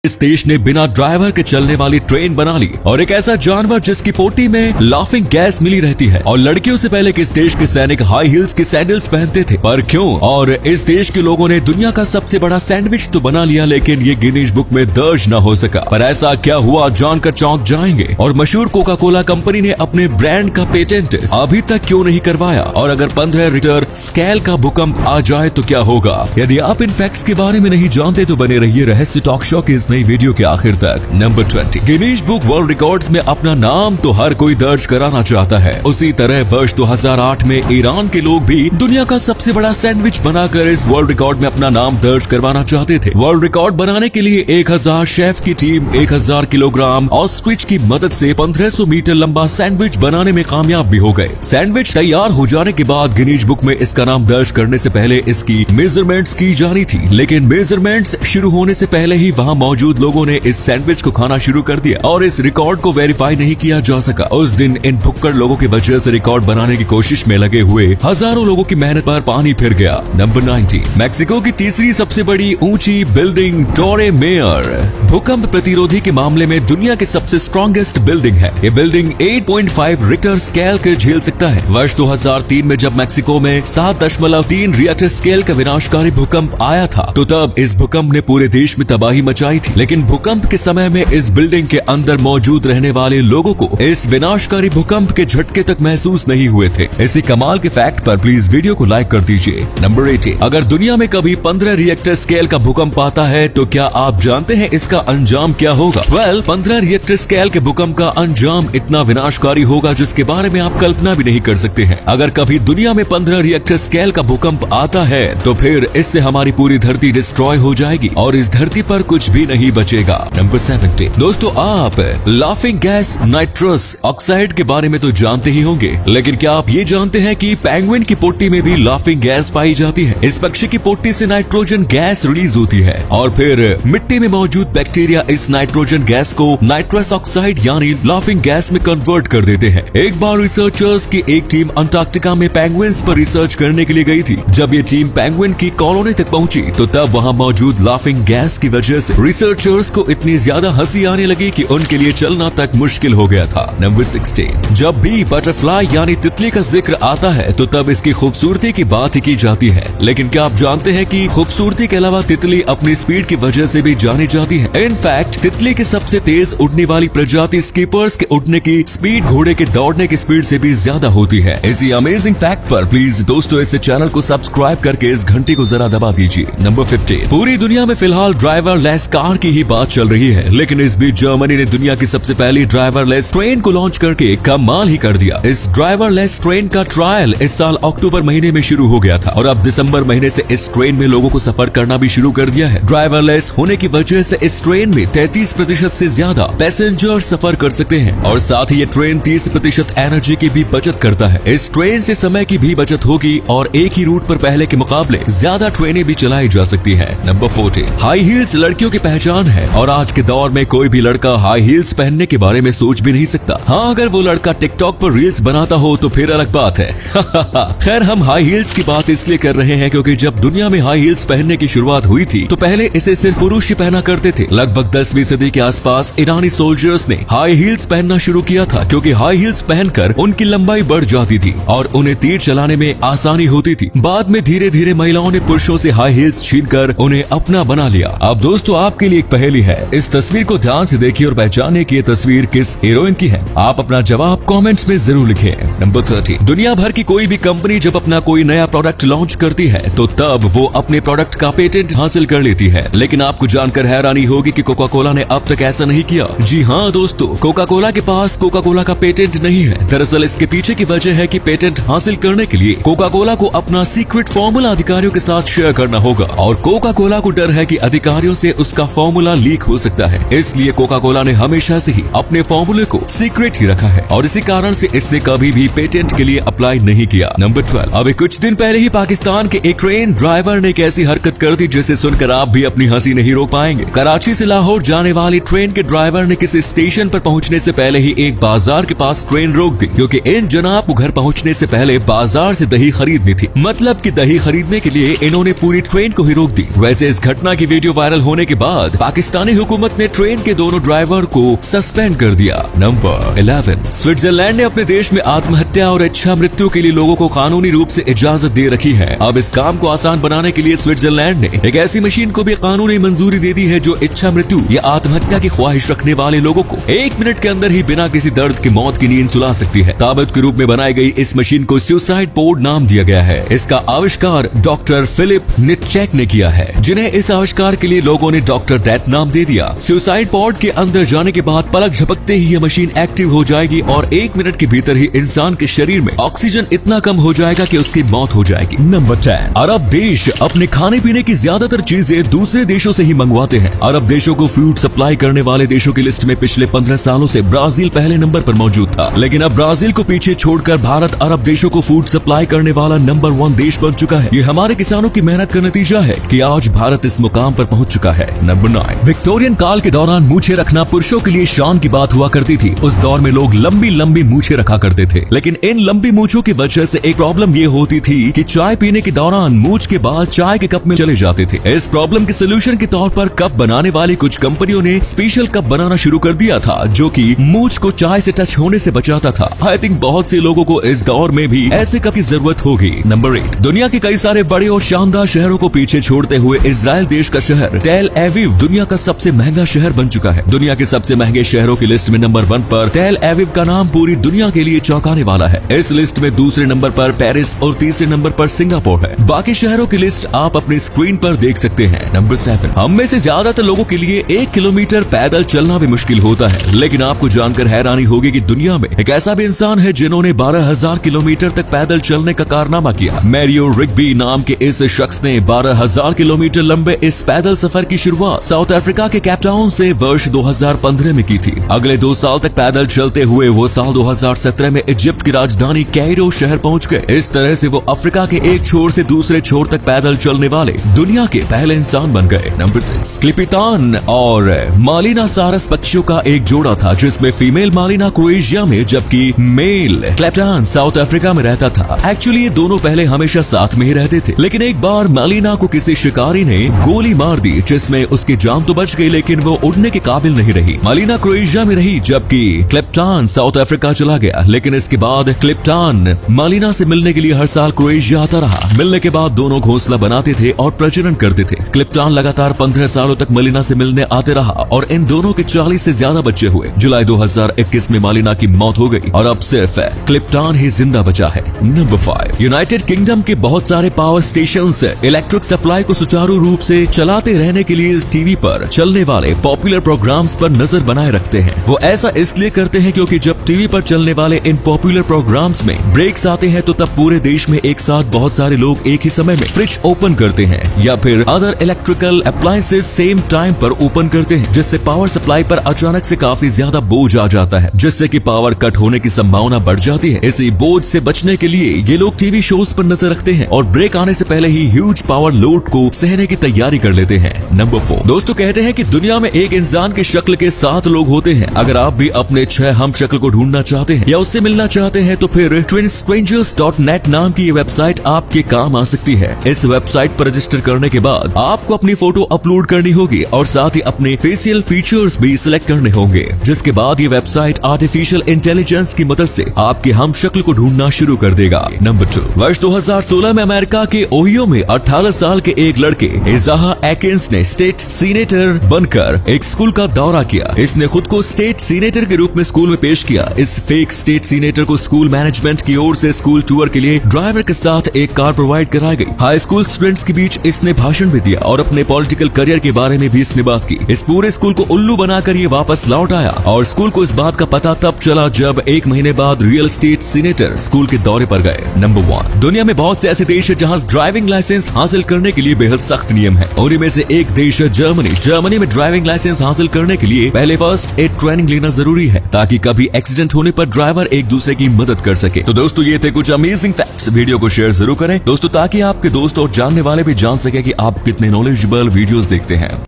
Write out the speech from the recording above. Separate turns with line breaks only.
इस देश ने बिना ड्राइवर के चलने वाली ट्रेन बना ली और एक ऐसा जानवर जिसकी पोटी में लाफिंग गैस मिली रहती है। और लड़कियों से पहले किस देश के सैनिक हाई हील्स के सैंडल्स पहनते थे, पर क्यों? और इस देश के लोगों ने दुनिया का सबसे बड़ा सैंडविच तो बना लिया, लेकिन ये गिनीज बुक में दर्ज न हो सका। पर ऐसा क्या हुआ, जानकर चौंक जाएंगे। और मशहूर कोका कोला कंपनी ने अपने ब्रांड का पेटेंट अभी तक क्यों नहीं करवाया? और अगर 15 रिक्टर स्केल का भूकंप आ जाए तो क्या होगा? यदि आप इन फैक्ट्स के बारे में नहीं जानते तो बने रहिए रहस्य टॉक शो की इस नई वीडियो के आखिर तक। Number 20, Guinness book world records में अपना नाम तो हर कोई दर्ज कराना चाहता है। उसी तरह वर्ष 2008 में ईरान के लोग भी दुनिया का सबसे बड़ा सैंडविच बनाकर इस वर्ल्ड रिकॉर्ड में अपना नाम दर्ज करवाना चाहते थे। वर्ल्ड रिकॉर्ड बनाने के लिए 1000 शेफ की टीम 1000 किलोग्राम ऑस्ट्रिच की मदद से 1500 मीटर लंबा सैंडविच बनाने में कामयाब भी हो गए। सैंडविच तैयार हो जाने के बाद गिनीज बुक में इसका नाम दर्ज करने से पहले इसकी मेजरमेंट्स की जानी थी, लेकिन मेजरमेंट्स शुरू होने से पहले ही वहाँ मौजूद लोगों ने इस सैंडविच को खाना शुरू कर दिया और इस रिकॉर्ड को वेरीफाई नहीं किया जा सका। उस दिन इन भुक्कड़ लोगों की वजह से रिकॉर्ड बनाने की कोशिश में लगे हुए हजारों लोगों की मेहनत पर पानी फिर गया। नंबर 19, मेक्सिको की तीसरी सबसे बड़ी ऊंची बिल्डिंग टोरे मेयर भूकंप प्रतिरोधी के मामले में दुनिया की सबसे स्ट्रॉन्गेस्ट बिल्डिंग है। ये बिल्डिंग 8.5 रिक्टर स्केल के झेल सकता है। वर्ष 2003 में जब मेक्सिको में 7.3 रिक्टर स्केल का विनाशकारी भूकंप आया था, तो तब इस भूकंप ने पूरे देश में तबाही मचाई थी। लेकिन भूकंप के समय में इस बिल्डिंग के अंदर मौजूद रहने वाले लोगों को इस विनाशकारी भूकंप के झटके तक महसूस नहीं हुए थे। इसी कमाल के फैक्ट पर प्लीज वीडियो को लाइक कर दीजिए। नंबर 18, अगर दुनिया में कभी 15 रिएक्टर स्केल का भूकंप आता है तो क्या आप जानते हैं इसका अंजाम क्या होगा? 15 रिएक्टर स्केल के भूकंप का अंजाम इतना विनाशकारी होगा जिसके बारे में आप कल्पना भी नहीं कर सकते हैं। अगर कभी दुनिया में 15 रिएक्टर स्केल का भूकंप आता है तो फिर इससे हमारी पूरी धरती डिस्ट्रॉय हो जाएगी और इस धरती पर कुछ भी नहीं बचेगा। नंबर 17, दोस्तों आप लाफिंग गैस नाइट्रस ऑक्साइड के बारे में तो जानते ही होंगे, लेकिन क्या आप ये जानते हैं कि पेंगुइन की पोटी में भी लाफिंग गैस पाई जाती है? इस पक्षी की पोटी से नाइट्रोजन गैस रिलीज होती है और फिर मिट्टी में मौजूद बैक्टीरिया इस नाइट्रोजन गैस को नाइट्रस ऑक्साइड यानी लाफिंग गैस में कन्वर्ट कर देते हैं। एक बार रिसर्चर्स की एक टीम अंटार्कटिका में पेंगुइन्स पर रिसर्च करने के लिए गई थी। जब ये टीम पेंगुइन की कॉलोनी तक पहुंची तो तब वहाँ मौजूद लाफिंग गैस की वजह से रिसर्चर्स को इतनी ज्यादा हंसी आने लगी कि उनके लिए चलना तक मुश्किल हो गया था। नंबर 16, जब भी बटरफ्लाई यानी तितली का जिक्र आता है तो तब इसकी खूबसूरती की बात ही की जाती है, लेकिन क्या आप जानते हैं कि खूबसूरती के अलावा तितली अपनी स्पीड की वजह से भी जानी जाती है। इनफैक्ट तितली की सबसे तेज उड़ने वाली प्रजाति स्कीपर्स के उड़ने की स्पीड घोड़े के दौड़ने की स्पीड से भी ज्यादा होती है। इसी अमेजिंग फैक्ट पर प्लीज दोस्तों इस चैनल को सब्सक्राइब करके इस घंटी को जरा दबा दीजिए। नंबर 15, पूरी दुनिया में फिलहाल ड्राइवर लेस कार की ही बात चल रही है, लेकिन इस बीच जर्मनी ने दुनिया की सबसे पहली ड्राइवरलेस ट्रेन को लॉन्च करके कमाल ही कर दिया। इस ड्राइवरलेस ट्रेन का ट्रायल इस साल अक्टूबर महीने में शुरू हो गया था और अब दिसंबर महीने से इस ट्रेन में लोगों को सफर करना भी शुरू कर दिया है। ड्राइवरलेस होने की वजह से इस ट्रेन में 33% से ज्यादा पैसेंजर सफर कर सकते हैं और साथ ही ये ट्रेन 30% एनर्जी की भी बचत करता है। इस ट्रेन से समय की भी बचत होगी और एक ही रूट पर पहले के मुकाबले ज्यादा ट्रेनें भी चलाई जा सकती है। नंबर 14, हाई हील्स लड़कियों की पहचान है और आज के दौर में कोई भी लड़का हाई हील्स पहनने के बारे में सोच भी नहीं सकता। हाँ, अगर वो लड़का टिकटॉक पर रील्स बनाता हो तो फिर अलग बात है। खैर, हम हाई हील्स की बात इसलिए कर रहे हैं क्योंकि जब दुनिया में हाई हील्स पहनने की शुरुआत हुई थी तो पहले इसे सिर्फ पुरुष ही पहना करते थे। लगभग 10वीं सदी के आसपास ईरानी सोल्जर्स ने हाई हील्स पहनना शुरू किया था क्योंकि हाई हील्स पहनकर उनकी लंबाई बढ़ जाती थी और उन्हें तीर चलाने में आसानी होती थी। बाद में धीरे धीरे महिलाओं ने पुरुषों से हाई हील्स छीनकर उन्हें अपना बना लिया। अब दोस्तों आपके लिए एक पहेली है, इस तस्वीर को ध्यान से देखिए और पहचानिए कि ये तस्वीर किस हीरोइन की है। आप अपना जवाब कमेंट्स में जरूर लिखें। नंबर 30, दुनिया भर की कोई भी कंपनी जब अपना कोई नया प्रोडक्ट लॉन्च करती है तो तब वो अपने प्रोडक्ट का पेटेंट हासिल कर लेती है, लेकिन आपको जानकर हैरानी होगी कि कोका कोला ने अब तक ऐसा नहीं किया। जी हाँ दोस्तों, कोका कोला के पास कोका कोला का पेटेंट नहीं है। दरअसल इसके पीछे की वजह है कि पेटेंट हासिल करने के लिए कोका कोला को अपना सीक्रेट फॉर्मूला अधिकारियों के साथ शेयर करना होगा और कोका कोला को डर है कि अधिकारियों से उसका फॉर्मूला लीक हो सकता है। इसलिए कोका कोला ने हमेशा से ही अपने फॉर्मूले को सीक्रेट ही रखा है और इसी कारण से इसने कभी भी पेटेंट के लिए अप्लाई नहीं किया। नंबर 12, अभी कुछ दिन पहले ही पाकिस्तान के एक ट्रेन ड्राइवर ने एक ऐसी हरकत कर दी जिसे सुनकर आप भी अपनी हंसी नहीं रोक पाएंगे। कराची से लाहौर जाने वाली ट्रेन के ड्राइवर ने किसी स्टेशन पर पहुंचने से पहले ही एक बाजार के पास ट्रेन रोक दी क्योंकि इन जनाब को घर पहुंचने से पहले बाजार से दही खरीदनी थी। मतलब कि दही खरीदने के लिए इन्होंने पूरी ट्रेन को ही रोक दी। वैसे इस घटना की वीडियो वायरल होने के बाद बाद पाकिस्तानी हुकूमत ने ट्रेन के दोनों ड्राइवर को सस्पेंड कर दिया। नंबर 11, स्विट्जरलैंड ने अपने देश में आत्महत्या और इच्छा मृत्यु के लिए लोगों को कानूनी रूप से इजाजत दे रखी है। अब इस काम को आसान बनाने के लिए स्विट्जरलैंड ने एक ऐसी मशीन को भी कानूनी मंजूरी दे दी है जो इच्छा मृत्यु या आत्महत्या की ख्वाहिश रखने वाले लोगों को 1 मिनट के अंदर ही बिना किसी दर्द की मौत की नींद सुला सकती है। ताबत के रूप में बनाई गई इस मशीन को सुसाइड पोड नाम दिया गया है। इसका आविष्कार डॉक्टर फिलिप निटचेक ने किया है, जिन्हें इस आविष्कार के लिए लोगों ने डॉक्टर डेथ नाम दे दिया। सुसाइड पोड के अंदर जाने के बाद पलक झपकते ही यह मशीन एक्टिव हो जाएगी और 1 मिनट के भीतर ही इंसान के शरीर में ऑक्सीजन इतना कम हो जाएगा कि उसकी मौत हो जाएगी। नंबर 10, अरब देश अपने खाने पीने की ज्यादातर चीजें दूसरे देशों से ही मंगवाते हैं। अरब देशों को फूड सप्लाई करने वाले देशों की लिस्ट में पिछले 15 सालों से ब्राजील पहले नंबर पर मौजूद था, लेकिन अब ब्राजील को पीछे छोड़कर भारत अरब देशों को फूड सप्लाई करने वाला नंबर 1 देश बन चुका है। ये हमारे किसानों की मेहनत का नतीजा है कि आज भारत इस मुकाम पर पहुंच चुका है। नंबर 9, विक्टोरियन काल के दौरान मूछें रखना पुरुषों के लिए शान की बात हुआ करती थी। उस दौर में लोग लंबी लंबी मूछें रखा करते थे, लेकिन इन लंबी मूछों की वजह से एक प्रॉब्लम ये होती थी कि चाय पीने के दौरान मूछ के बाल चाय के कप में चले जाते थे। इस प्रॉब्लम के सोल्यूशन के तौर पर कप बनाने वाली कुछ कंपनियों ने स्पेशल कप बनाना शुरू कर दिया था, जो कि मूछ को चाय से टच होने से बचाता था। आई थिंक बहुत से लोगों को इस दौर में भी ऐसे कप की जरूरत होगी। नंबर 8, दुनिया के कई सारे बड़े और शानदार शहरों को पीछे छोड़ते हुए इजराइल देश का शहर टेल एविव दुनिया का सबसे महंगा शहर बन चुका है। दुनिया के सबसे महंगे शहरों की लिस्ट में नंबर 1 पर टेल एविव का नाम पूरी दुनिया के लिए चौंकाने वाला है। इस लिस्ट में दूसरे नंबर पर पेरिस और तीसरे नंबर पर सिंगापुर है। बाकी शहरों की लिस्ट आप अपनी स्क्रीन पर देख सकते हैं। नंबर 7, हम में से ज्यादातर लोगों के लिए 1 किलोमीटर पैदल चलना भी मुश्किल होता है, लेकिन आपको जानकर हैरानी होगी कि दुनिया में एक ऐसा भी इंसान है जिन्होंने 12,000 किलोमीटर तक पैदल चलने का कारनामा किया। मैरियो रिग्बी नाम के इस शख्स ने 12,000 किलोमीटर लंबे इस पैदल सफर की शुरुआत साउथ अफ्रीका के केप टाउन से वर्ष 2015 में की थी। अगले 2 साल तक पैदल चलते हुए वो साल 2017 में इजिप्ट की राजधानी कैरो शहर पहुंच गए। इस तरह से वो अफ्रीका के एक छोर से दूसरे छोर तक पैदल चलने वाले दुनिया के पहले इंसान बन गए। नंबर 6, क्लिपितान और मालिना सारस पक्षियों का एक जोड़ा था, जिसमें फीमेल मालिना क्रोएशिया में जबकि मेल क्लेप्टान साउथ अफ्रीका में रहता था। एक्चुअली ये दोनों पहले हमेशा साथ में ही रहते थे, लेकिन एक बार मालिना को किसी शिकारी ने गोली मार दी, जिसमें उसकी जान तो बच गई, लेकिन वो उड़ने के काबिल नहीं रही। मालिना क्रोएशिया में रही जबकि क्लेप्टान साउथ अफ्रीका चला गया, लेकिन इसके बाद क्लिप्टान मालिना से मिलने के लिए हर साल क्रोएशिया आता रहा। मिलने के बाद दोनों घोंसला बनाते थे और प्रजनन करते थे। क्लिप्टान लगातार 15 सालों तक मालिना से मिलने आते रहा और इन दोनों के 40 से ज्यादा बच्चे हुए। जुलाई 2021 में मालिना की मौत हो गई और अब सिर्फ क्लिप्टान ही जिंदा बचा है। नंबर 5, यूनाइटेड किंगडम के बहुत सारे पावर स्टेशंस इलेक्ट्रिक सप्लाई को सुचारू रूप से चलाते रहने के लिए टीवी पर चलने वाले पॉपुलर प्रोग्राम्स पर नजर बनाए रखते हैं। वो ऐसा इसलिए करते हैं क्योंकि जब टीवी पर चलने वाले इन पॉपुलर प्रोग्राम्स में ब्रेक्स आते हैं तो तब पूरे देश में एक साथ बहुत सारे लोग एक ही समय में फ्रिज ओपन करते हैं या फिर other electrical appliances same time पर ओपन करते हैं, जिससे पावर सप्लाई पर अचानक से काफी ज्यादा बोझ आ जाता है, जिससे कि पावर कट होने की संभावना बढ़ जाती है। इसी बोझ से बचने के लिए ये लोग टीवी शोज पर नजर रखते हैं और ब्रेक आने से पहले ही ह्यूज पावर लोड को सहने की तैयारी कर लेते हैं। नंबर 4, दोस्तों कहते हैं कि दुनिया में एक इंसान की शक्ल के 7 लोग होते हैं। अगर आप भी अपने 6 हम शक्ल को ढूंढना चाहते हैं या उससे मिलना चाहते हैं तो फिर twinstrangers.net नाम की ये वेबसाइट आपके काम आ सकती है। इस वेबसाइट पर रजिस्टर करने के बाद आपको अपनी फोटो अपलोड करनी होगी और साथ ही अपने फेशियल फीचर्स भी सिलेक्ट करने होंगे, जिसके बाद ये वेबसाइट आर्टिफिशियल इंटेलिजेंस की मदद से आपकी हम शक्ल को ढूंढना शुरू कर देगा। नंबर 2, वर्ष 2016 में अमेरिका के ओहियो में 18 साल के एक लड़के इजाहा एकिंस ने स्टेट सीनेटर बनकर एक स्कूल का दौरा किया। इसने खुद को स्टेट सीनेटर के रूप में स्कूल में पेश किया। इस फेक स्टेट सीनेटर को स्कूल मैनेजमेंट की ओर से स्कूल टूर के लिए ड्राइवर के साथ एक कार प्रोवाइड कराई गई। हाई स्कूल स्टूडेंट्स के बीच इसने भाषण भी दिया और अपने पॉलिटिकल करियर के बारे में भी इसने बात की। इस पूरे स्कूल को उल्लू बनाकर ये वापस लौट आया और स्कूल को इस बात का पता तब चला जब 1 महीने बाद रियल स्टेट सीनेटर स्कूल के दौरे पर गए। नंबर 1, दुनिया में बहुत से ऐसे देश है जहां ड्राइविंग लाइसेंस हासिल करने के लिए बेहद सख्त नियम है। उन्हीं में से एक देश है जर्मनी। जर्मनी में ड्राइविंग लाइसेंस हासिल करने के लिए पहले फर्स्ट एड ट्रेनिंग लेना जरूरी है, ताकि कभी एक्सीडेंट होने पर ड्राइवर एक दूसरे की मदद कर सके। तो दोस्तों ये थे कुछ अमेजिंग फैक्ट्स। वीडियो को शेयर जरूर करें दोस्तों, ताकि आपके दोस्त और जानने वाले भी जान सके कि आप कितने नॉलेजेबल वीडियोस देखते हैं।